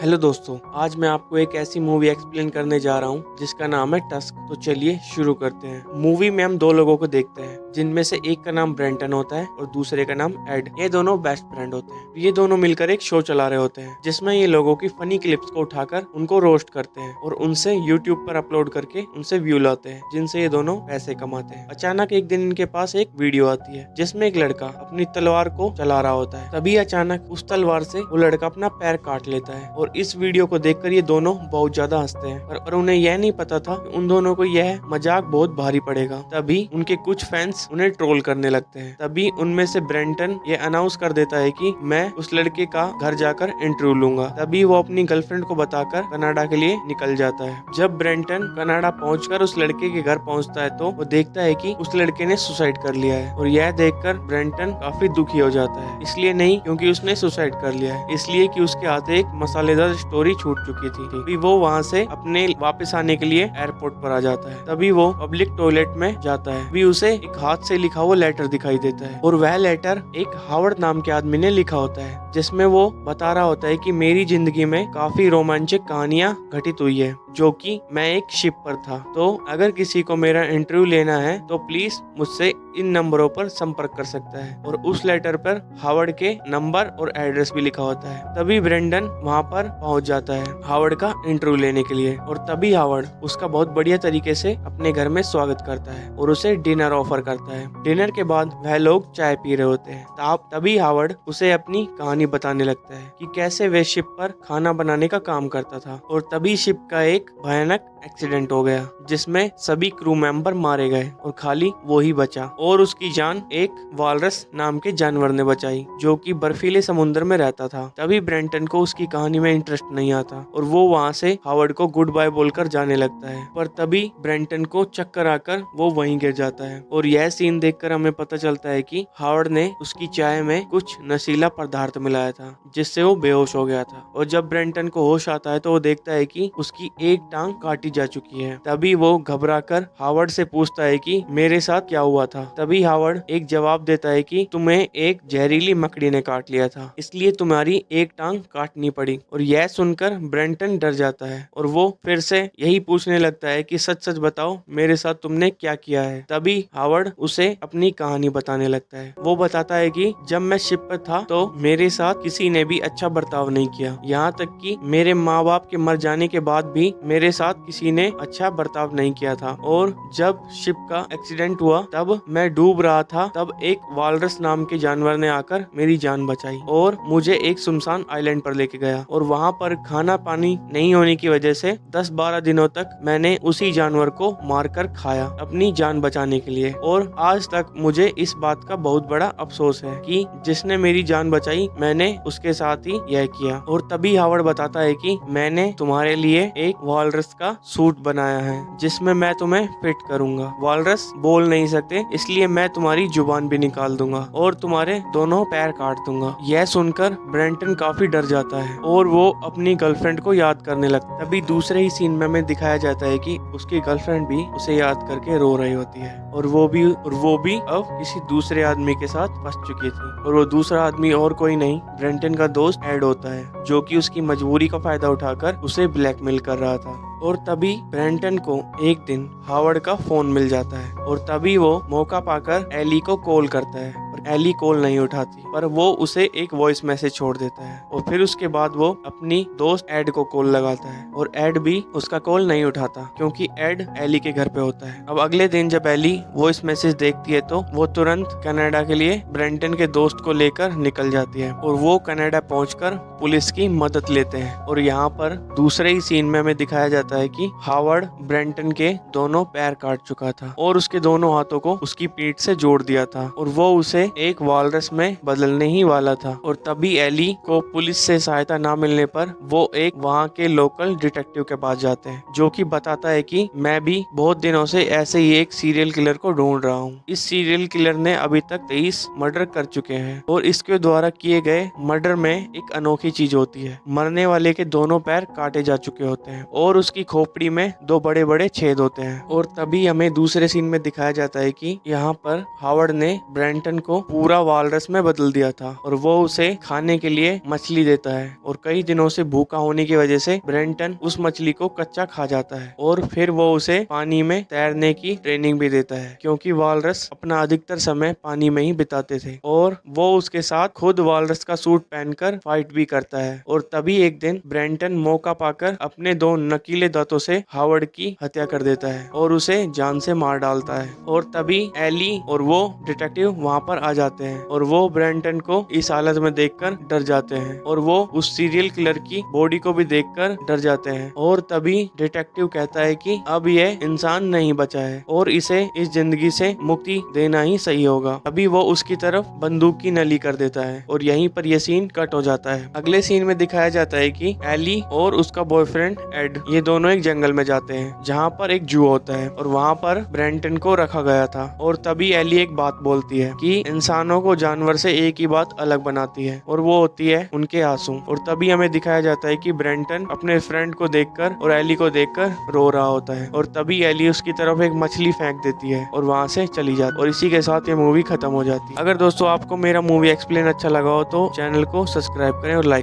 Hello दोस्तों, आज मैं आपको एक ऐसी मूवी एक्सप्लेन करने जा रहा हूँ जिसका नाम है टस्क। तो चलिए शुरू करते हैं। मूवी में हम दो लोगों को देखते हैं जिनमें से एक का नाम ब्रेंटन होता है और दूसरे का नाम एड। ये दोनों बेस्ट फ्रेंड होते हैं। ये दोनों मिलकर एक शो चला रहे होते हैं जिसमें ये लोगों की फनी क्लिप्स को उठाकर उनको रोस्ट करते हैं और उनसे यूट्यूब पर अपलोड करके उनसे व्यू लाते हैं, जिनसे ये दोनों पैसे कमाते हैं। अचानक एक दिन इनके पास एक वीडियो आती है जिसमें एक लड़का अपनी तलवार को चला रहा होता है। तभी अचानक उस तलवार से वो लड़का अपना पैर काट लेता है और इस वीडियो को देखकर ये दोनों बहुत ज्यादा हंसते हैं, पर उन्हें यह नहीं पता था कि उन दोनों को यह मजाक बहुत भारी पड़ेगा। तभी उनके कुछ फैंस उन्हें ट्रोल करने लगते हैं। तभी उनमें से ब्रेंटन ये अनाउंस कर देता है कि मैं उस लड़के का घर जाकर इंटरव्यू लूंगा। तभी वो अपनी गर्लफ्रेंड को बताकर कनाडा के लिए निकल जाता है। जब ब्रेंटन कनाडा पहुंचकर उस लड़के के घर पहुंचता है तो वो देखता है कि उस लड़के ने सुसाइड कर लिया है और यह देखकर ब्रेंटन काफी दुखी हो जाता है। इसलिए नहीं क्योंकि उसने सुसाइड कर लिया है, इसलिए कि उसके हाथ एक मसालेदार स्टोरी छूट चुकी थी। तभी वो वहाँ से अपने वापस आने के लिए एयरपोर्ट पर आ जाता है। तभी वो पब्लिक टॉयलेट में जाता है। तभी उसे एक हाथ से लिखा हुआ लेटर दिखाई देता है और वह लेटर एक हावर्ड नाम के आदमी ने लिखा होता है, जिसमें वो बता रहा होता है कि मेरी जिंदगी में काफी रोमांचक कहानियां घटित हुई है, जो कि मैं एक शिप पर था। तो अगर किसी को मेरा इंटरव्यू लेना है तो प्लीज मुझसे इन नंबरों पर संपर्क कर सकता है। और उस लेटर पर हावर्ड के नंबर और एड्रेस भी लिखा होता है। तभी ब्रेंडन वहाँ पर पहुंच जाता है हावर्ड का इंटरव्यू लेने के लिए और तभी हावर्ड उसका बहुत बढ़िया तरीके से अपने घर में स्वागत करता है और उसे डिनर ऑफर करता है। डिनर के बाद वह लोग चाय पी रहे होते हैं। तभी हावर्ड उसे अपनी कहानी बताने लगता है कि कैसे वे शिप पर खाना बनाने का काम करता था। और तभी शिप का एक भयानक एक्सीडेंट हो गया जिसमें सभी क्रू मेंबर मारे गए और खाली वो ही बचा और उसकी जान एक वालरस नाम के जानवर ने बचाई, जो कि बर्फीले समुद्र में रहता था। तभी ब्रेंटन को उसकी कहानी में इंटरेस्ट नहीं आता और वो वहाँ से हावर्ड को गुड बाय बोलकर जाने लगता है। पर तभी ब्रेंटन को चक्कर आकर वो वहीं गिर जाता है और यह सीन देखकर हमें पता चलता है कि हावर्ड ने उसकी चाय में कुछ नशीला पदार्थ मिलाया था जिससे वो बेहोश हो गया था। और जब ब्रेंटन को होश आता है तो वो देखता है कि उसकी एक टांग काटी जा चुकी है। तभी वो घबराकर हावर्ड से पूछता है कि मेरे साथ क्या हुआ था। तभी हावर्ड एक जवाब देता है कि तुम्हें एक जहरीली मकड़ी ने काट लिया था, इसलिए तुम्हारी एक टांग काटनी पड़ी। और यह सुनकर ब्रेंटन डर जाता है और वो फिर से यही पूछने लगता है कि सच सच बताओ मेरे साथ तुमने क्या किया है। तभी हावर्ड उसे अपनी कहानी बताने लगता है। वो बताता है कि जब मैं शिप पर था तो मेरे साथ किसी ने भी अच्छा बर्ताव नहीं किया, यहाँ तक कि मेरे माँ बाप के मर जाने के बाद भी मेरे साथ किसी ने अच्छा बर्ताव नहीं किया था। और जब शिप का एक्सीडेंट हुआ तब मैं डूब रहा था, तब एक वालरस नाम के जानवर ने आकर मेरी जान बचाई और मुझे एक सुनसान आइलैंड पर लेके गया और वहाँ पर खाना पानी नहीं होने की वजह से 10-12 दिनों तक मैंने उसी जानवर को मारकर खाया अपनी जान बचाने के लिए। और आज तक मुझे इस बात का बहुत बड़ा अफसोस है कि जिसने मेरी जान बचाई मैंने उसके साथ ही यह किया। और तभी हावर्ड बताता है कि मैंने तुम्हारे लिए एक वालरस का सूट बनाया है जिसमें मैं तुम्हें फिट करूंगा। वालरस बोल नहीं सकते, इसलिए मैं तुम्हारी जुबान भी निकाल दूंगा और तुम्हारे दोनों पैर काट दूंगा। यह सुनकर ब्रेंटन काफी डर जाता है और वो अपनी गर्लफ्रेंड को याद करने लगता है। तभी दूसरे ही सीन में हमें दिखाया जाता है कि उसकी गर्लफ्रेंड भी उसे याद करके रो रही होती है और वो भी अब किसी दूसरे आदमी के साथ फंस चुकी थी। और वो दूसरा आदमी और कोई नहीं ब्रेंटन का दोस्त एड होता है, जो कि उसकी मजबूरी का फायदा उठाकर उसे ब्लैकमेल कर रहा था। और तभी ब्रेंटन को एक दिन हावर्ड का फोन मिल जाता है और तभी वो मौका पाकर एली को कॉल करता है और एली कॉल नहीं उठाती, पर वो उसे एक वॉइस मैसेज छोड़ देता है। और फिर उसके बाद वो अपनी दोस्त एड को कॉल लगाता है और एड भी उसका कॉल नहीं उठाता क्योंकि एड एली के घर पे होता है। अब अगले दिन जब एली वॉइस मैसेज देखती है तो वो तुरंत कनाडा के लिए ब्रेंटन के दोस्त को लेकर निकल जाती है और वो कनाडा पहुंचकर पुलिस की मदद लेते हैं। और यहाँ पर दूसरे ही सीन में हमें दिखाया जाता है कि हावर्ड ब्रेंटन के दोनों पैर काट चुका था और उसके दोनों हाथों को उसकी पीठ से जोड़ दिया था और वो उसे एक वालरस में बदलने ही वाला था। और तभी एली को पुलिस से सहायता ना मिलने पर वो एक वहाँ के लोकल डिटेक्टिव के पास जाते हैं, जो कि बताता है कि मैं भी बहुत दिनों से ऐसे ही एक सीरियल किलर को ढूंढ रहा हूँ। इस सीरियल किलर ने अभी तक 23 मर्डर कर चुके हैं और इसके द्वारा किए गए मर्डर में एक अनोखी चीज होती है, मरने वाले के दोनों पैर काटे जा चुके होते हैं और उसकी खोपड़ी में 2 बड़े बड़े छेद होते हैं। और तभी हमें दूसरे सीन में दिखाया जाता है कि यहाँ पर हावर्ड ने ब्रेंटन को पूरा वालरस में बदल दिया था और वो उसे खाने के लिए मछली देता है और कई दिनों से भूखा होने की वजह से ब्रेंटन उस मछली को कच्चा खा जाता है और फिर वो उसे पानी में तैरने की ट्रेनिंग भी देता है क्योंकि वालरस अपना अधिकतर समय पानी में ही बिताते थे और वो उसके साथ खुद वालरस का सूट पहनकर फाइट भी करता है। और तभी एक दिन ब्रेंटन मौका पाकर अपने 2 नुकीले दांतों से हावर्ड की हत्या कर देता है और उसे जान से मार डालता है। और तभी एली और वो डिटेक्टिव वहाँ पर आ जाते हैं और वो ब्रेंटन को इस हालत में देखकर डर जाते हैं और वो उस सीरियल किलर की बॉडी को भी देखकर डर जाते हैं। और तभी डिटेक्टिव कहता है कि अब ये इंसान नहीं बचा है और इसे इस जिंदगी से मुक्ति देना ही सही होगा। अभी वो उसकी तरफ बंदूक की नली कर देता है और यहीं पर यह सीन कट हो जाता है। अगले सीन में दिखाया जाता है कि एली और उसका बॉयफ्रेंड एड ये दोनों एक जंगल में जाते हैं जहाँ पर एक जू होता है और वहाँ पर ब्रेंटन को रखा गया था। और तभी एली एक बात बोलती है कि इंसानों को जानवर से एक ही बात अलग बनाती है और वो होती है उनके आंसू। और तभी हमें दिखाया जाता है कि ब्रेंटन अपने फ्रेंड को देखकर और एली को देखकर रो रहा होता है और तभी एली उसकी तरफ एक मछली फेंक देती है और वहाँ से चली जाती है और इसी के साथ ये मूवी खत्म हो जाती है। अगर दोस्तों आपको मेरा मूवी एक्सप्लेन अच्छा लगा हो तो चैनल को सब्सक्राइब करें और लाइक